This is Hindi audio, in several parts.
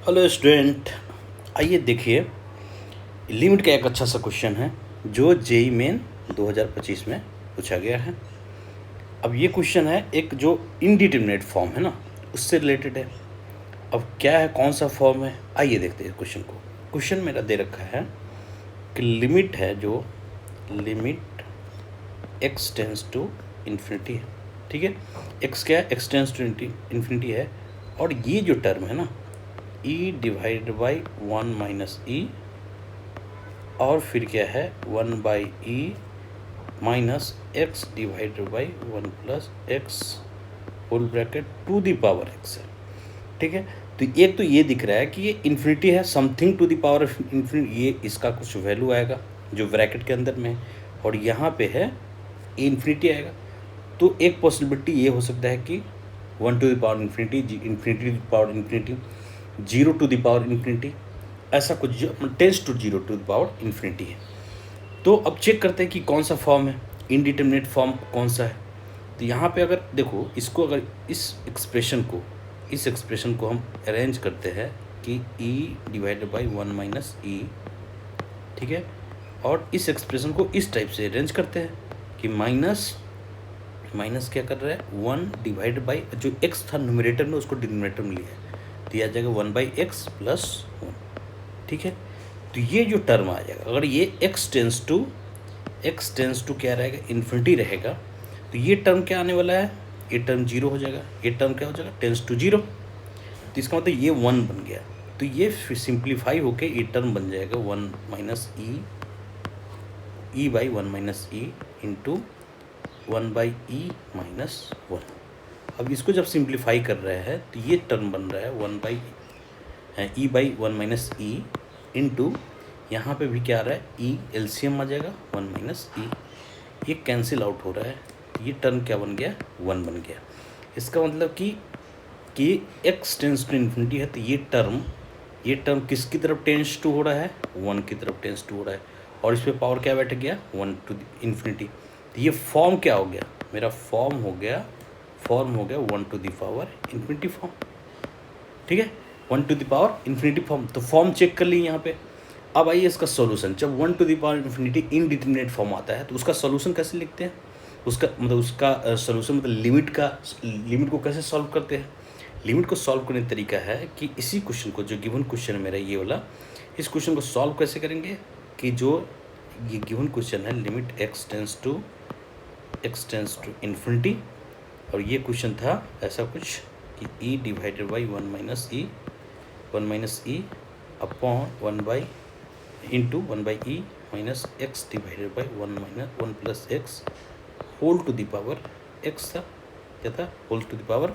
हेलो स्टूडेंट, आइए देखिए। लिमिट का एक अच्छा सा क्वेश्चन है जो जेई मेन 2025 में पूछा गया है। अब ये क्वेश्चन है एक जो इनडिटरमिनेट फॉर्म है ना, उससे रिलेटेड है। अब क्या है, कौन सा फॉर्म है, आइए देखते हैं क्वेश्चन को। क्वेश्चन मेरा दे रखा है कि लिमिट है जो limit x tends to infinity है। ठीक है, एक्स क्या है, एक्स टेंस टू इन्फिनिटी है। और ये जो टर्म है ना, e divided by 1 minus e, और फिर क्या है 1 by e minus x divided by 1 plus x whole bracket to the power x है। ठीक है, तो एक तो ये दिख रहा है कि ये इन्फिनिटी है, something to the power of infinity, ये इसका कुछ वैल्यू आएगा जो ब्रैकेट के अंदर में है, और यहाँ पे है इन्फिनिटी आएगा। तो एक पॉसिबिलिटी ये हो सकता है कि 1 to the power infinity, infinity to the power infinity, 0 to the power infinity, ऐसा कुछ जो tends to 0 to the power infinity है। तो अब चेक करते हैं कि कौन सा फॉर्म है, इनडिटरमिनेट फॉर्म कौन सा है। तो यहाँ पे अगर देखो, इसको अगर इस एक्सप्रेशन को हम अरेंज करते हैं कि e डिवाइडेड बाई 1 माइनस ई, ठीक है, और इस एक्सप्रेशन को इस टाइप से अरेंज करते हैं कि माइनस क्या कर रहा है 1 डिवाइडेड बाई जो x था न्यूमरेटर में, उसको डिनोमिनेटर में लिया है, तो यह आ जाएगा 1 बाई एक्स प्लस 1। ठीक है, तो ये जो टर्म आ जाएगा, अगर ये x टेंस टू क्या रहेगा, इन्फिनिटी रहेगा, तो ये टर्म क्या आने वाला है, ये टर्म 0 हो जाएगा, ये टर्म क्या हो जाएगा, टेंस टू 0। तो इसका मतलब ये 1 बन गया, तो ये सिंप्लीफाई होके ये टर्म बन जाएगा 1 minus E by 1 minus E into 1 by e minus 1। अब इसको जब सिंप्लीफाई कर रहे हैं तो ये टर्म बन रहा है 1 by E by 1 minus E into, यहाँ पर भी क्या आ रहा है, ई एलसीएम आ जाएगा 1 माइनस ई, ये कैंसिल आउट हो रहा है, ये टर्म क्या बन गया, 1 बन गया। इसका मतलब कि एक्स टेंस टू इन्फिनिटी है, तो ये टर्म किसकी तरफ टेंस टू हो रहा है, 1 की तरफ टेंस टू हो रहा है, और इस पर पावर क्या बैठ गया, 1 टू इन्फिनिटी। तो ये फॉर्म क्या हो गया, मेरा फॉर्म हो गया 1 to the power infinity form. ठीक है, 1 to the power infinity form, तो फॉर्म चेक कर ली यहाँ पे। अब आइए इसका सॉल्यूशन। जब 1 to the power infinity indeterminate form आता है तो उसका सॉल्यूशन कैसे लिखते हैं, उसका सॉल्यूशन मतलब लिमिट को कैसे सॉल्व करते हैं। लिमिट को सॉल्व करने का तरीका है कि इसी क्वेश्चन को, जो गिवन क्वेश्चन है मेरा ये वाला, इस क्वेश्चन को सॉल्व कैसे करेंगे कि जो ये गिवन क्वेश्चन है limit x tends to infinity, और ये क्वेश्चन था ऐसा कुछ कि e divided by 1 minus e upon 1 by into 1 by e minus x divided by 1 plus x whole to the power x था, क्या था, whole to the power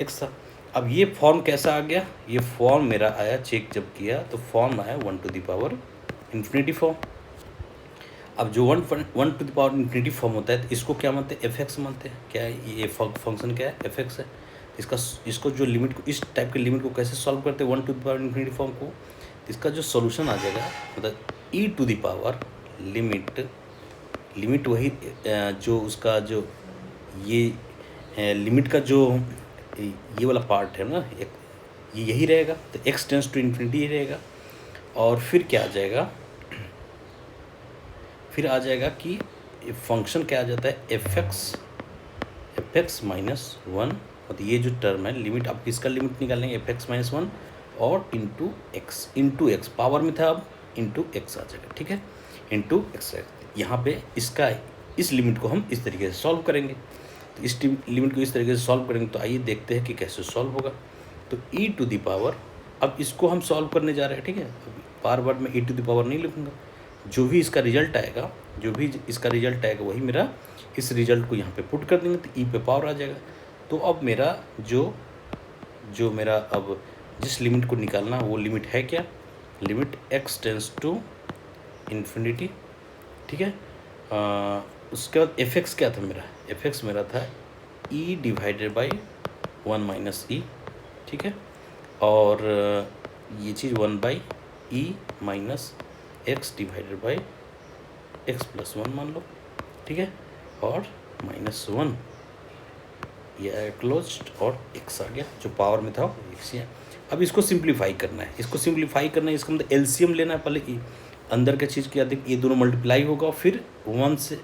x था। अब ये फॉर्म कैसा आ गया, ये फॉर्म मेरा आया, चेक जब किया तो फॉर्म आया 1 to the power infinity form. अब जो 1 to the power infinity form होता है तो इसको क्या मानते हैं, एफ एक्स मानते हैं। क्या है ये फंक्शन, क्या है, एफ एक्स है। इसको जो लिमिट को, इस टाइप के लिमिट को कैसे सॉल्व करते हैं 1 to the power infinity form को, इसका जो सॉल्यूशन आ जाएगा मतलब e to the power limit वही जो उसका जो ये लिमिट का जो ये वाला पार्ट है ना, ये यही रहेगा, तो एक्स टेंस टू इन्फिनिटी ही रहेगा। और फिर क्या आ जाएगा, फिर आ जाएगा कि फंक्शन क्या आ जाता है, एफ एक्स माइनस 1, मतलब ये जो टर्म है लिमिट, आप किसका लिमिट निकालेंगे, एफ एक्स माइनस 1 और इंटू एक्स पावर में था, अब इंटू एक्स आ जाएगा। ठीक है, इंटू एक्स, यहाँ पे इस लिमिट को हम इस तरीके से सॉल्व करेंगे। तो इस लिमिट को इस तरीके से सॉल्व करेंगे, तो आइए देखते हैं कि कैसे सॉल्व होगा। तो ई टू द पावर, अब इसको हम सॉल्व करने जा रहे हैं। ठीक है, बार बार मैं ई टू द पावर नहीं लिखूँगा, जो भी इसका रिजल्ट आएगा वही मेरा, इस रिजल्ट को यहाँ पे पुट कर देंगे तो ई पे पावर आ जाएगा। तो अब मेरा जो मेरा अब जिस लिमिट को निकालना वो लिमिट है क्या, limit x tends to infinity. ठीक है, उसके बाद एफ एक्स क्या था मेरा, एफ एक्स मेरा था ई डिवाइडेड बाई 1 माइनस ई। ठीक है, और ये चीज़ 1 by e minus x divided by x plus 1 मान लो। ठीक है, और माइनस 1 ये क्लोज्ड और एक्स आ गया, जो पावर में था वो एक्स ही है। अब इसको सिंप्लीफाई करना है, इसका मतलब एलसीएम लेना है पहले। अंदर का चीज़ क्या देख, ये दोनों मल्टीप्लाई होगा और फिर 1 से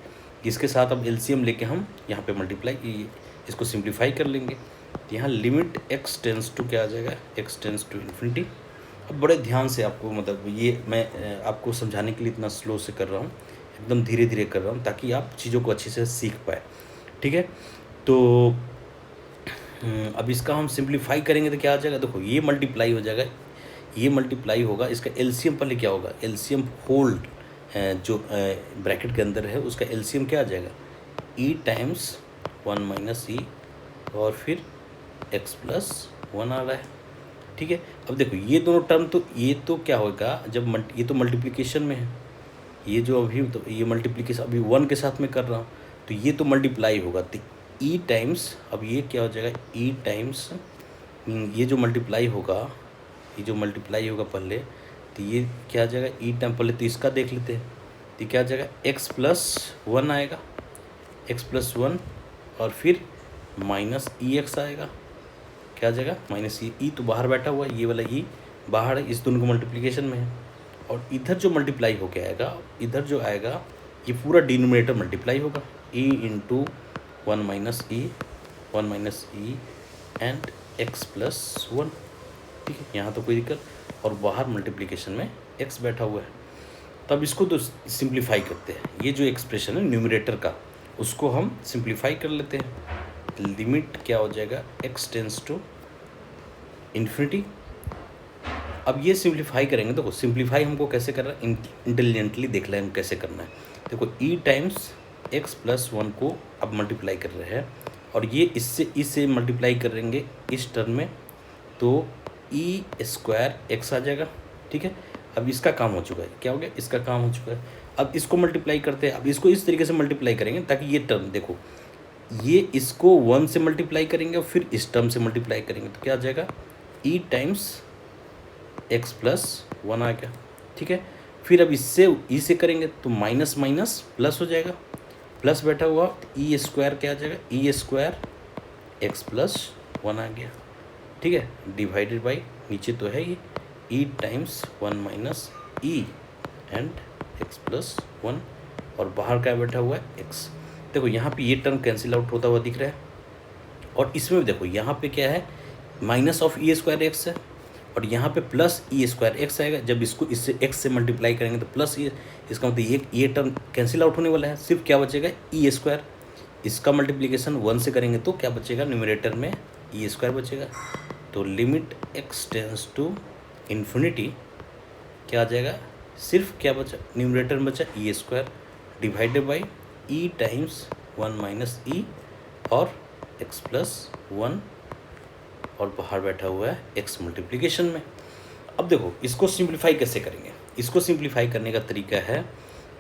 इसके साथ अब एलसीएम लेके हम यहाँ पे मल्टीप्लाई इसको सिंप्लीफाई कर लेंगे। तो यहाँ लिमिट x टेंस टू क्या आ जाएगा, x टेंस टू इन्फिनिटी। अब बड़े ध्यान से आपको, मतलब ये मैं आपको समझाने के लिए इतना स्लो से कर रहा हूँ, एकदम धीरे धीरे कर रहा हूँ ताकि आप चीज़ों को अच्छे से सीख पाए, ठीक है। तो अब इसका हम सिंप्लीफाई करेंगे तो क्या आ जाएगा, देखो ये मल्टीप्लाई हो जाएगा, ये मल्टीप्लाई होगा, इसका एलसीएम पहले क्या होगा, एलसीएम होल्ड जो ब्रैकेट के अंदर है उसका एलसीएम क्या आ जाएगा, e टाइम्स 1 माइनस ई और फिर x प्लस 1 आ रहा है, ठीक है। अब देखो ये दोनों टर्म, तो ये तो क्या होगा, जब ये तो मल्टीप्लिकेशन में है, ये जो अभी तो ये मल्टीप्लिकेशन अभी 1 के साथ में कर रहा हूँ, तो ये तो मल्टीप्लाई होगा, तो e टाइम्स, अब ये क्या हो जाएगा, e टाइम्स ये जो मल्टीप्लाई होगा, पहले, तो ये क्या आ जाएगा, ई टाइम, पहले तो इसका देख लेते हैं, तो क्या आ जाएगा, x प्लस 1 आएगा, x प्लस 1 और फिर माइनस ई एक्स आएगा, क्या आ जाएगा, माइनस ई तो बाहर बैठा हुआ है, ये वाला ई बाहर है, इस दोनों को मल्टीप्लिकेशन में है, और इधर जो मल्टीप्लाई होके आएगा, इधर जो आएगा ये पूरा डिनोमिनेटर मल्टीप्लाई होगा, e into 1 minus E and x plus 1, ठीक है, यहाँ तो कोई दिक्कत, और बाहर मल्टीप्लिकेशन में x बैठा हुआ है। तब इसको तो सिंप्लीफाई करते हैं, ये जो एक्सप्रेशन है न्यूमरेटर का, उसको हम सिंप्लीफाई कर लेते हैं। लिमिट क्या हो जाएगा, x टेंस टू इन्फिनिटी। अब ये सिंप्लीफाई करेंगे, देखो सिंप्लीफाई हमको कैसे करना है, इंटेलिजेंटली देख लें हम कैसे करना है। देखो e टाइम्स x प्लस 1 को अब मल्टीप्लाई कर रहे हैं, और ये इससे मल्टीप्लाई करेंगे इस टर्म में, तो ई स्क्वायर एक्स आ जाएगा, ठीक है। अब इसका काम हो चुका है, क्या हो गया, इसका काम हो चुका है। अब इसको मल्टीप्लाई करते हैं, अब इसको इस तरीके से मल्टीप्लाई करेंगे ताकि ये टर्म, देखो ये इसको 1 से मल्टीप्लाई करेंगे और फिर इस टर्म से मल्टीप्लाई करेंगे, तो क्या आ जाएगा, ई टाइम्स एक्स प्लस 1 आ गया, ठीक है। फिर अब इससे ई से करेंगे तो माइनस माइनस प्लस हो जाएगा, प्लस बैठा हुआ, तो ई स्क्वायर क्या आ जाएगा, ई स्क्वायर एक्स प्लस 1 आ गया, ठीक है, डिवाइडेड बाई नीचे तो है ये e times 1 minus E and x plus 1, और बाहर क्या बैठा हुआ है x। देखो यहाँ पे ये टर्म कैंसिल आउट होता हुआ दिख रहा है, और इसमें देखो यहाँ पे क्या है, minus of E square x है, और यहाँ पे प्लस ई स्क्वायर एक्स आएगा। जब इसको इससे x से मल्टीप्लाई करेंगे तो प्लस ये, इसका मतलब ये टर्म कैंसिल आउट होने वाला है, सिर्फ क्या बचेगा, ई स्क्वायर। इसका मल्टीप्लिकेशन 1 से करेंगे तो क्या बचेगा, न्यूमरेटर में ई स्क्वायर बचेगा। तो limit x tends to infinity क्या आ जाएगा, सिर्फ क्या बचा, न्यूमरेटर में बचा e square divided by e times 1 minus e और x प्लस 1, और बाहर बैठा हुआ है x मल्टीप्लिकेशन में। अब देखो इसको सिंप्लीफाई कैसे करेंगे, इसको सिंप्लीफाई करने का तरीका है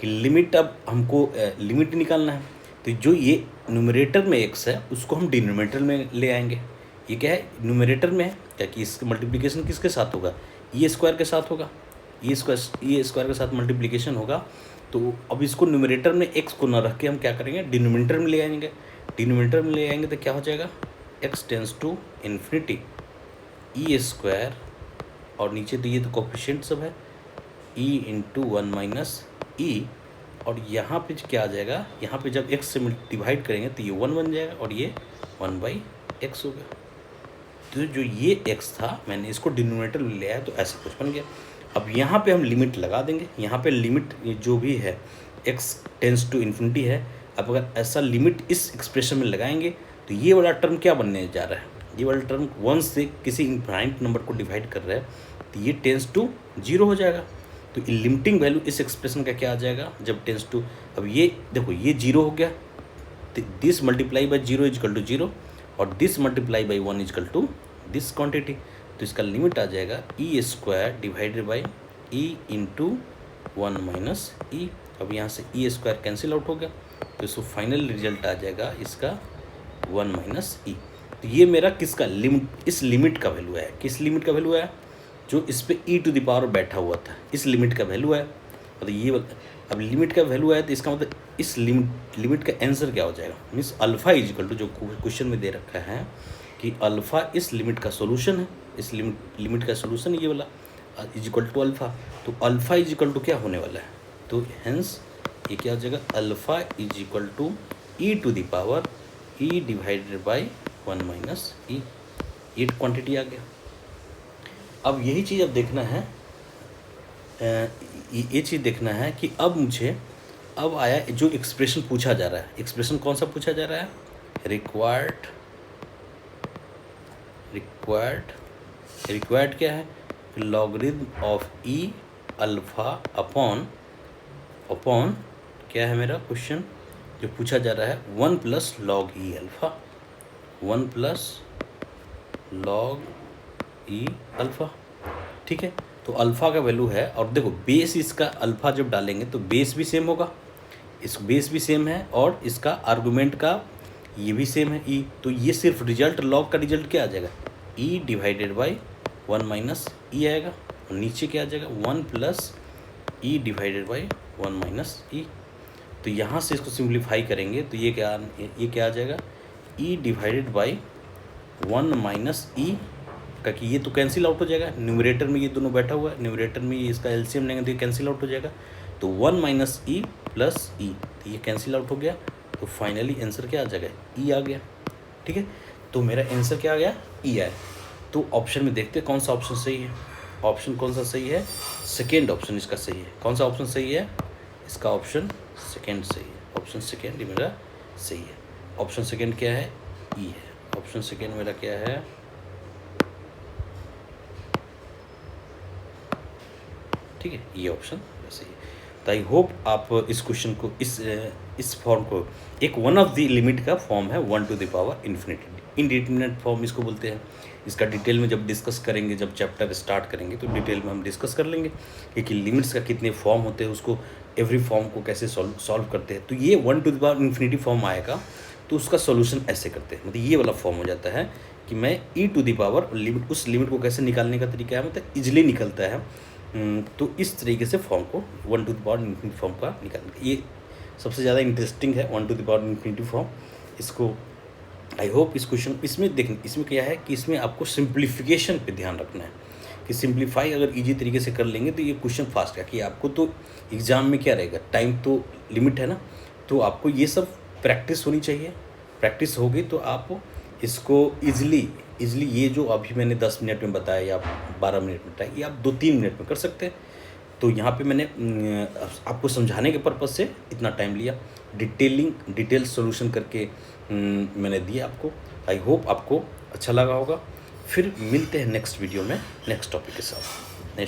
कि लिमिट, अब हमको लिमिट निकालना है, तो जो ये न्यूमरेटर में x है उसको हम डिनोमिनेटर में ले आएंगे। ये क्या है, न्यूमरेटर में है, क्या कि इसका मल्टीप्लिकेशन किसके साथ होगा, ई स्क्वायर के साथ होगा, ई स्क्वायर के साथ मल्टीप्लिकेशन होगा। तो अब इसको न्यूमरेटर में x को ना रख के हम क्या करेंगे, डिनोमिनेटर में ले आएंगे। डिनोमिनेटर में ले आएंगे तो क्या हो जाएगा, x tends to infinity e square, और नीचे तो ये तो कोफिशिएंट सब है, e इंटू 1 माइनस ई, और यहाँ पे क्या आ जाएगा, यहाँ पे जब x से डिवाइड करेंगे तो ये 1 बन जाएगा और ये 1 बाई एक्स हो गया। तो जो ये x था मैंने इसको डिनोमिनेटर में ले आया तो ऐसा कुछ बन गया। अब यहाँ पे हम लिमिट लगा देंगे, यहाँ पे लिमिट जो भी है x टेंस टू इन्फिनिटी है। अब अगर ऐसा लिमिट इस एक्सप्रेशन में लगाएंगे तो ये वाला टर्म क्या बनने जा रहा है, ये वाला टर्म 1 से किसी इनफाइनाइट नंबर को डिवाइड कर रहा है, तो ये टेंस टू 0 हो जाएगा। तो लिमिटिंग वैल्यू इस एक्सप्रेशन का क्या आ जाएगा, जब टेंस टू, अब ये देखो ये 0 हो गया, this multiply by 0 equal to 0 और this multiply by 1 equal to this quantity. तो इसका लिमिट आ जाएगा e square divided by e into 1 minus e. अब यहाँ से ई स्क्वायर कैंसिल आउट हो गया, तो इसको फाइनल रिजल्ट आ जाएगा इसका 1 माइनस ई। तो ये मेरा किसका लिमिट, इस लिमिट का वैल्यू है, किस लिमिट का वैल्यू है, जो इस पे ई टू द पावर बैठा हुआ था, इस लिमिट का वैल्यू है। मतलब ये अब लिमिट का वैल्यू है तो इसका मतलब इस लिमिट का आंसर क्या हो जाएगा, मीन्स अल्फ़ा इजिकल टू, जो क्वेश्चन में दे रखा है कि अल्फ़ा इस लिमिट का सॉल्यूशन है। इस लिमिट का सोल्यूशन ये वाला इज इक्वल टू अल्फ़ा। तो अल्फ़ा इज इक्वल टू क्या होने वाला है, तो हेंस ये क्या हो जाएगा, alpha is equal to e to the power e divided by 1 minus e. ये क्वांटिटी आ गया। अब यही चीज़ अब देखना है, ये चीज़ देखना है कि अब मुझे अब आया जो एक्सप्रेशन पूछा जा रहा है। एक्सप्रेशन कौन सा पूछा जा रहा है, रिक्वायर्ड क्या है, logarithm of E alpha upon क्या है मेरा क्वेश्चन जो पूछा जा रहा है, 1 प्लस लॉग ई अल्फ़ा, 1 प्लस लॉग ई अल्फ़ा। ठीक है, तो अल्फ़ा का वैल्यू है, और देखो बेस इसका अल्फ़ा जब डालेंगे तो बेस भी सेम होगा, इस बेस भी सेम है, और इसका आर्गूमेंट का ये भी सेम है ई। तो ये सिर्फ रिजल्ट, लॉग का रिजल्ट क्या आ जाएगा, e divided by 1 minus e आएगा, और नीचे क्या आ जाएगा 1 plus e divided by 1 minus e. तो यहाँ से इसको सिंप्लीफाई करेंगे तो ये क्या आ जाएगा, ई डिवाइडेड बाई 1 माइनस ई का, कि ये तो कैंसिल आउट हो जाएगा, न्यूमरेटर में ये दोनों बैठा हुआ है, न्यूमरेटर में ये इसका एलसीएम लेंगे तो ये कैंसिल आउट हो जाएगा। तो 1 माइनस ई प्लस ई, तो ये कैंसिल आउट हो गया, तो फाइनली आंसर क्या आ जाएगा, ई आ गया। ठीक है, तो मेरा आंसर क्या आ गया, ई आया। तो ऑप्शन में देखते हैं कौन सा ऑप्शन सही है। ऑप्शन कौन सा सही है, सेकेंड ऑप्शन इसका सही है। कौन सा ऑप्शन सही है, इसका ऑप्शन सेकेंड सही है। ऑप्शन सेकेंड मेरा सही है। ऑप्शन सेकेंड क्या है, ई है। ऑप्शन सेकेंड मेरा क्या है, ठीक है, ये ऑप्शन वैसे ही। तो आई होप आप इस क्वेश्चन को, इस फॉर्म को, एक वन ऑफ द लिमिट का फॉर्म है 1 to the power infinity, indeterminate form इसको बोलते हैं। इसका डिटेल में जब डिस्कस करेंगे, जब चैप्टर स्टार्ट करेंगे तो डिटेल में हम डिस्कस कर लेंगे कि लिमिट्स का कितने फॉर्म होते हैं, उसको एवरी फॉर्म को कैसे सॉल्व करते हैं। तो ये 1 to the power infinity form आएगा तो उसका सोल्यूशन ऐसे करते हैं, मतलब ये वाला फॉर्म हो जाता है कि मैं ई टू द पावर लिमिट, उस लिमिट को कैसे निकालने का तरीका है, मतलब इजिली निकलता है। तो इस तरीके से फॉर्म को 1 to the power infinity form का निकालने, ये सबसे ज़्यादा इंटरेस्टिंग है 1 to the power infinity form. इसको आई होप इस क्वेश्चन, इसमें देखें, इसमें क्या है कि इसमें आपको सिंप्लीफिकेशन पे ध्यान रखना है कि सिंप्लीफाई अगर इजी तरीके से कर लेंगे तो ये क्वेश्चन फास्ट है। कि आपको तो एग्ज़ाम में क्या रहेगा, टाइम तो लिमिट है ना, तो आपको ये सब प्रैक्टिस होनी चाहिए। प्रैक्टिस होगी तो आप इसको ईजिली ये जो अभी मैंने 10 मिनट में बताया या 12 मिनट में बताया, ये आप 2-3 मिनट में कर सकते हैं। तो यहाँ पे मैंने आपको समझाने के पर्पज़ से इतना टाइम लिया, डिटेल सॉल्यूशन करके मैंने दिया आपको। आई होप आपको अच्छा लगा होगा। फिर मिलते हैं नेक्स्ट वीडियो में नेक्स्ट टॉपिक के साथ। नेक्स्ट